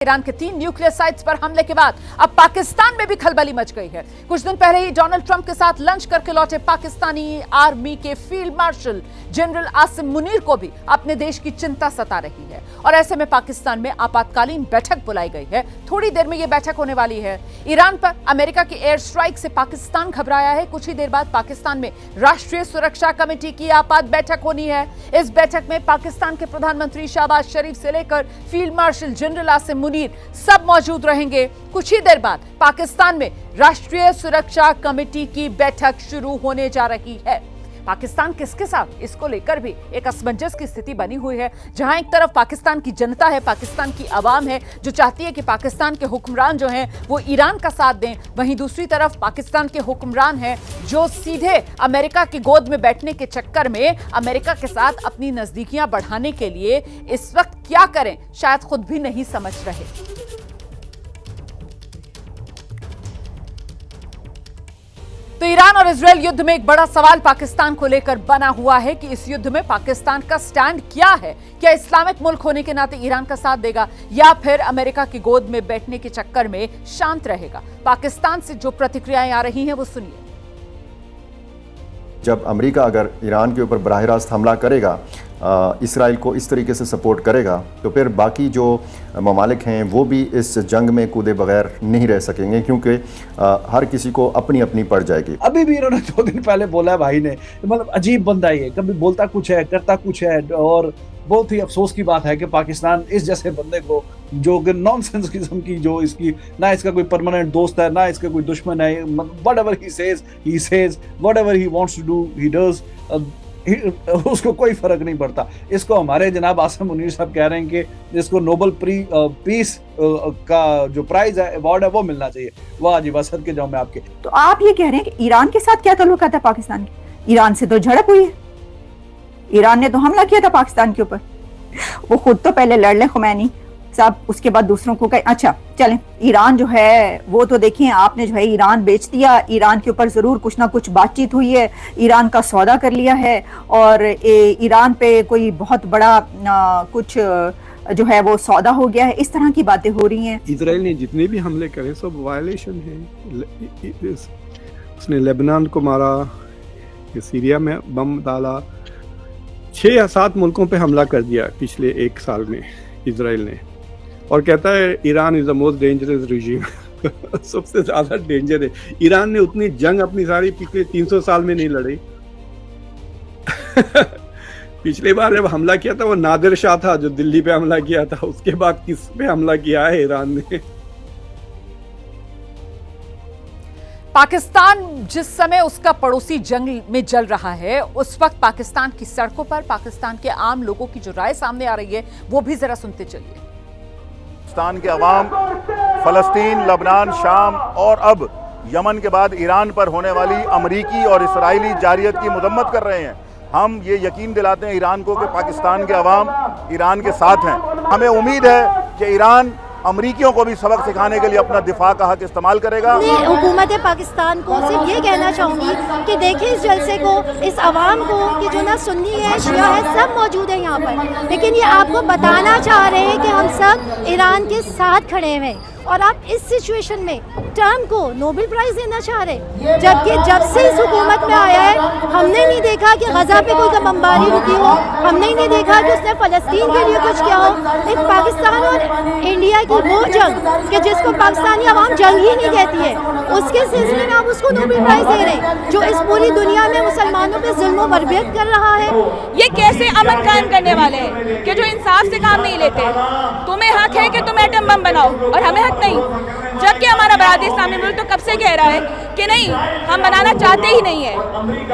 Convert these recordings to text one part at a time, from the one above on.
Iran के 3 nuclear sites पर हमले के बाद अब पाकिस्तान में भी खलबली मच गई है। कुछ दिन पहले ही डोनाल्ड ट्रंप के साथ लंच करके लौटे पाकिस्तानी आर्मी के field marshal general Asim Munir को भी अपने देश की चिंता सता रही है और ऐसे में पाकिस्तान में आपातकालीन बैठक बुलाई गई है। थोड़ी देर में यह बैठक होने वाली है। ईरान पर अमेरिका की एयर स्ट्राइक से पाकिस्तान घबराया है। कुछ ही देर बाद पाकिस्तान में राष्ट्रीय सुरक्षा कमेटी की आपात बैठक होनी है। इस बैठक में पाकिस्तान के प्रधानमंत्री शहबाज शरीफ से लेकर field marshal general Asim Munir सब मौजूद रहेंगे। कुछ ही देर बाद पाकिस्तान में राष्ट्रीय सुरक्षा कमेटी की बैठक शुरू होने जा रही है। पाकिस्तान किसके साथ, इसको लेकर भी एक असमंजस की स्थिति बनी हुई है, जहां एक तरफ पाकिस्तान की जनता है, पाकिस्तान की आवाम है जो चाहती है कि पाकिस्तान के हुक्मरान जो हैं वो ईरान का साथ दें, वहीं दूसरी तरफ पाकिस्तान के हुक्मरान हैं जो सीधे अमेरिका की गोद में बैठने के चक्कर में अमेरिका के साथ अपनी नजदीकियां बढ़ाने के लिए इस वक्त क्या करें शायद खुद भी नहीं समझ रहे। तो ईरान और इजरायल युद्ध में एक बड़ा सवाल पाकिस्तान को लेकर बना हुआ है कि इस युद्ध में पाकिस्तान का स्टैंड क्या है। क्या इस्लामिक मुल्क होने के नाते ईरान का साथ देगा या फिर अमेरिका की गोद में बैठने के चक्कर में शांत रहेगा। पाकिस्तान से जो प्रतिक्रियाएं आ रही हैं वो सुनिए। जब अमेरिका अगर ईरान के ऊपर बराह रास्त हमला करेगा, इसराइल को इस तरीके से सपोर्ट करेगा, तो फिर बाकी जो ममालिक हैं वो भी इस जंग में कूदे बगैर नहीं रह सकेंगे, क्योंकि हर किसी को अपनी अपनी पड़ जाएगी। अभी भी इन्होंने 2 दिन पहले बोला है भाई ने, मतलब अजीब बंदा ही है, कभी बोलता कुछ है करता कुछ है। और बहुत ही अफसोस की बात है कि पाकिस्तान इस जैसे बंदे को, जो कि नॉनसेंस किस्म की, जो इसकी ना इसका कोई परमानेंट दोस्त है ना इसका कोई दुश्मन है, whatever he says whatever he wants to do he does, उसको कोई फर्क नहीं पड़ता। इसको हमारे जनाब आसिम मुनीर साहब कह रहे हैं कि इसको नोबेल पीस का जो प्राइज है, अवार्ड है, वो मिलना चाहिए। वाह जी, बस के जाऊं मैं आपके। तो आप ये कह रहे हैं कि ईरान के साथ क्या ताल्लुकात है पाकिस्तान के? ईरान से तो झड़प हुई है, ईरान ने तो हमला किया था पाकिस्तान के ऊपर। वो खुद तो पहले लड़ ले खुमैनी साहब, उसके बाद दूसरों को कहे। अच्छा चलें, ईरान जो है वो तो देखिए आपने जो है ईरान बेच दिया, ईरान के ऊपर जरूर कुछ ना कुछ बातचीत हुई है, ईरान का सौदा कर लिया है और ईरान पे कोई बहुत बड़ा कुछ जो है वो सौदा हो गया है, इस तरह की बातें हो रही हैं। इजराइल ने जितने भी हमले करे सब वायलेशन है। उसने लेबनान को मारा, सीरिया में बम डाला, 6 या 7 मुल्कों पे हमला कर दिया पिछले 1 साल में इजराइल ने, और कहता है Iran is the most dangerous regime. सबसे ज्यादा डेंजर है। ईरान ने उतनी जंग अपनी सारी पिछले 300 साल में नहीं लड़ी। पिछली बार जब हमला किया था वो नादिर शाह था जो दिल्ली पे हमला किया था, उसके बाद किस पे हमला किया है ईरान ने? पाकिस्तान जिस समय उसका पड़ोसी जंग में जल रहा है, उस वक्त पाकिस्तान की सड़कों पर पाकिस्तान के आम लोगों की जो राय सामने आ रही है वो भी जरा सुनते चलिए। पाकिस्तान के अवाम फलस्तीन, लबनान, शाम और अब यमन के बाद ईरान पर होने वाली अमरीकी और इसराइली जारियत की मजम्मत कर रहे हैं। हम ये यकीन दिलाते हैं ईरान को कि पाकिस्तान के अवाम ईरान के साथ हैं। हमें उम्मीद है कि ईरान अमरीकियों को भी सबक सिखाने के लिए अपना दिफा का हक इस्तेमाल करेगा। हुकूमत पाकिस्तान को सिर्फ ये कहना चाहूँगी कि देखिए इस जलसे को, इस आवाम को कि जो ना सुन्नी है, शिया है, सब मौजूद है यहाँ पर, लेकिन ये आपको बताना चाह रहे हैं कि हम सब ईरान के साथ खड़े हैं। और आप इस सिचुएशन में ट्रम्प को नोबेल प्राइज देना चाह रहे, जबकि जब से इस हुकूमत में आया है हमने नहीं देखा कि गजा पे कोई बमबारी रुकी हो, हमने नहीं देखा कि उसने फलस्तीन के लिए कुछ किया हो। एक पाकिस्तान और इंडिया की वो जंग कि जिसको पाकिस्तानी अवाम जंग ही नहीं कहती है, उसके सिलसिले में आप उसको नोबेल प्राइज दे रहे हैं, जो इस पूरी दुनिया में मुसलमानों पे जुल्म व बर्बरियत कर रहा है। ये कैसे अमन कायम करने वाले हैं कि जो इंसाफ से काम नहीं लेते? तुम्हें हक है कि तुम एटम बम बनाओ और हमें हक नहीं, जबकि हमारा बरादरी इस्लामी मुल्क तो कब से कह रहा है कि नहीं, हम बनाना चाहते ही नहीं है।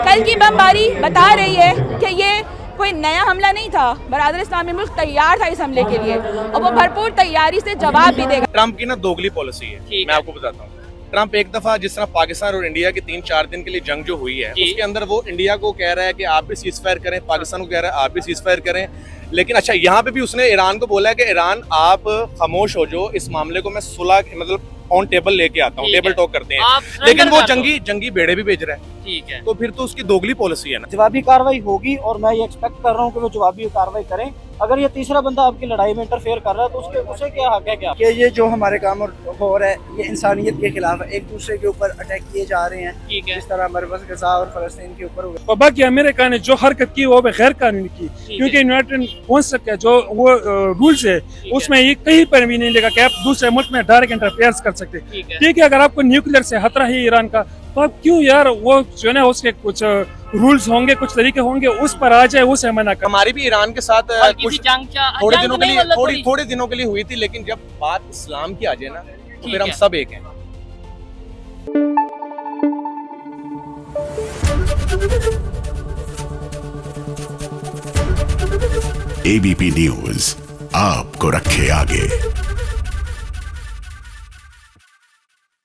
कल की बमबारी बता रही है कि ये कोई नया हमला नहीं था, बरादरी इस्लामी मुल्क तैयार था इस हमले के लिए और वो भरपूर तैयारी से जवाब भी देगा। ट्रंप की ना दोगली पॉलिसी है, मैं आपको बताता हूँ। ट्रंप एक दफा जिस तरह पाकिस्तान और इंडिया की 3-4 दिन के लिए जंग जो हुई है, उसके अंदर वो इंडिया को कह रहा है कि आप भी सीज फायर करें, पाकिस्तान को कह रहा है आप भी सीज फायर करें। लेकिन अच्छा, यहाँ पे भी उसने ईरान को बोला है कि ईरान आप खामोश हो जो इस मामले को मैं सुलह मतलब ऑन टेबल लेके आता हूँ, टेबल टॉक करते हैं, लेकिन वो जंगी बेड़े भी भेज रहा है। ठीक है, तो फिर तो उसकी दोगली पॉलिसी है ना। जवाबी कार्रवाई होगी और मैं ये एक्सपेक्ट कर रहा हूँ कि वो जवाबी कार्रवाई करें। अगर ये तीसरा बंदा आपकी लड़ाई में इंटरफेयर कर रहा है तो उसे क्या हक है क्या कि ये जो हमारे काम हो रहा है ये इंसानियत के खिलाफ है, एक दूसरे के ऊपर अटैक किए जा रहे हैं, जिस तरह हमारे पास गजा और फलस्तीन के ऊपर हुआ। और बाकी अमेरिका ने जो हरकत की वो गैर कानूनी की, क्योंकि यूनाइटेड काउंसिल का जो वो रूल्स है उसमें ये कहीं पर भी नहीं लिखा कि आप दूसरे मुल्क में डायरेक्ट इंटरफेयर कर सकते। ठीक है, अगर आपको न्यूक्लियर से खतरा है ईरान का तो आप क्यों यार वो जो है उसके कुछ रूल्स होंगे, कुछ तरीके होंगे, उस पर आ जाए, उसे मना कर। हमारी भी ईरान के साथ कुछ थोड़े दिनों के लिए हुई थी, लेकिन जब बात इस्लाम की आ जाए ना तो फिर हम सब एक हैं। ABP न्यूज आपको रखे आगे।